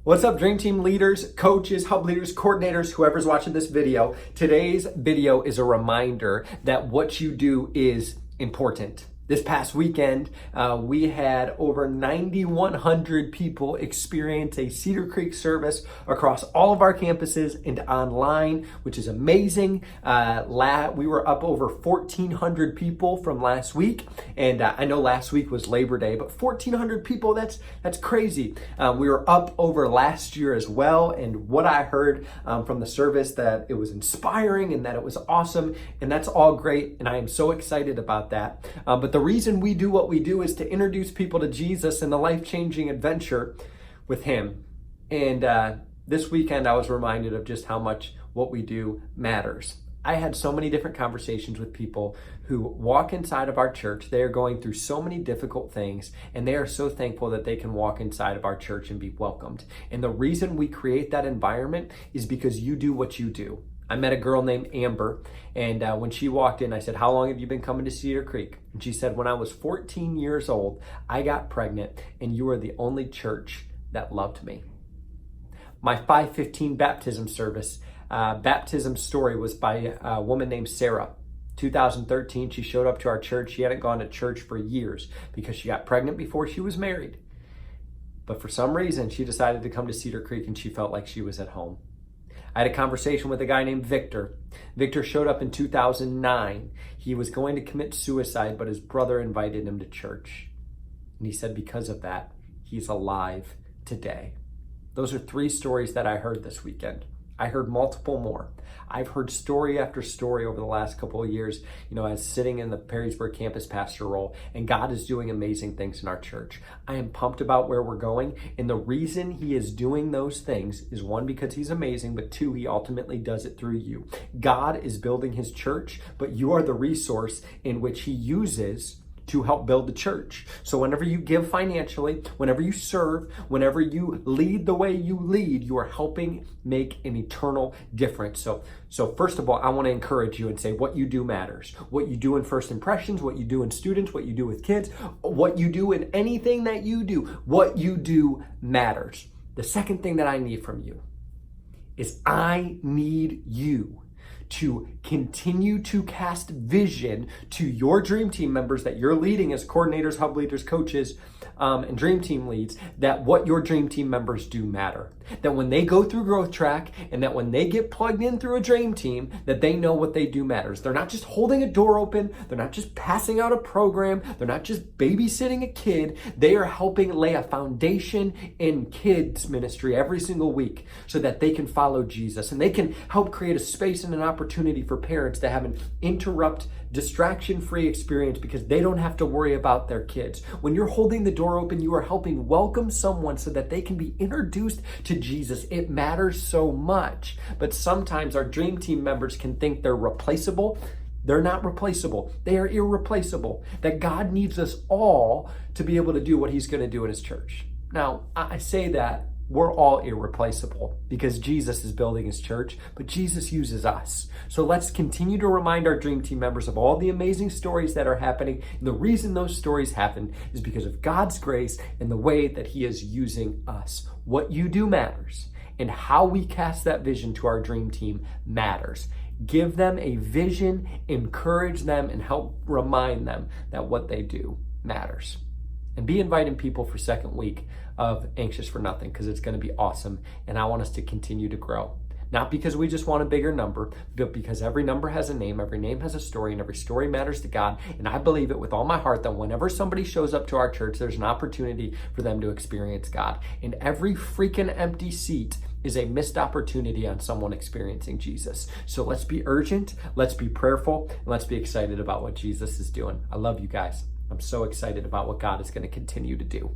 What's up, Dream Team leaders, coaches, hub leaders, coordinators, whoever's watching this video? Today's video is a reminder that what you do is important. This past weekend, we had over 9,100 people experience a Cedar Creek service across all of our campuses and online, which is amazing. We were up over 1,400 people from last week, and I know last week was Labor Day, but 1,400 people, that's crazy. We were up over last year as well, and what I heard from the service, that it was inspiring and that it was awesome, and that's all great, and I am so excited about that. But the reason we do what we do is to introduce people to Jesus and the life-changing adventure with Him. And this weekend, I was reminded of just how much what we do matters. I had so many different conversations with people who walk inside of our church. They are going through so many difficult things, and they are so thankful that they can walk inside of our church and be welcomed. And the reason we create that environment is because you do what you do. I met a girl named Amber, and when she walked in, I said, "How long have you been coming to Cedar Creek?" And she said, "When I was 14 years old, I got pregnant, and you were the only church that loved me." My 5:15 baptism service, baptism story was by a woman named Sarah. 2013, she showed up to our church. She hadn't gone to church for years because she got pregnant before she was married. But for some reason, she decided to come to Cedar Creek, and she felt like she was at home. I had a conversation with a guy named Victor. Victor showed up in 2009. He was going to commit suicide, but his brother invited him to church. And he said because of that, he's alive today. Those are 3 stories that I heard this weekend. I heard multiple more. I've heard story after story over the last couple of years, as sitting in the Perrysburg campus pastor role, and God is doing amazing things in our church. I am pumped about where we're going, and the reason He is doing those things is 1, because He's amazing, but 2, He ultimately does it through you. God is building His church, but you are the resource in which He uses to help build the church. So whenever you give financially, whenever you serve, whenever you lead the way you lead, you are helping make an eternal difference. So first of all, I want to encourage you and say what you do matters. What you do in first impressions, what you do in students, what you do with kids, what you do in anything that you do, what you do matters. The second thing that I need from you is I need you to continue to cast vision to your Dream Team members that you're leading as coordinators, hub leaders, coaches, and Dream Team leads, that what your Dream Team members do matter. That when they go through Growth Track, and that when they get plugged in through a Dream Team, that they know what they do matters. They're not just holding a door open. They're not just passing out a program. They're not just babysitting a kid. They are helping lay a foundation in kids ministry every single week so that they can follow Jesus, and they can help create a space and an opportunity for parents to have an distraction-free experience because they don't have to worry about their kids. When you're holding the door open, you are helping welcome someone so that they can be introduced to Jesus. It matters so much. But sometimes our Dream Team members can think they're replaceable. They're not replaceable. They are irreplaceable. That God needs us all to be able to do what He's going to do in His church. Now, I say that we're all irreplaceable because Jesus is building His church, but Jesus uses us. So let's continue to remind our Dream Team members of all the amazing stories that are happening. And the reason those stories happen is because of God's grace and the way that He is using us. What you do matters, and how we cast that vision to our Dream Team matters. Give them a vision, encourage them, and help remind them that what they do matters. And be inviting people for second week of Anxious for Nothing, because it's going to be awesome. And I want us to continue to grow. Not because we just want a bigger number, but because every number has a name, every name has a story, and every story matters to God. And I believe it with all my heart that whenever somebody shows up to our church, there's an opportunity for them to experience God. And every freaking empty seat is a missed opportunity on someone experiencing Jesus. So let's be urgent, let's be prayerful, and let's be excited about what Jesus is doing. I love you guys. I'm so excited about what God is going to continue to do.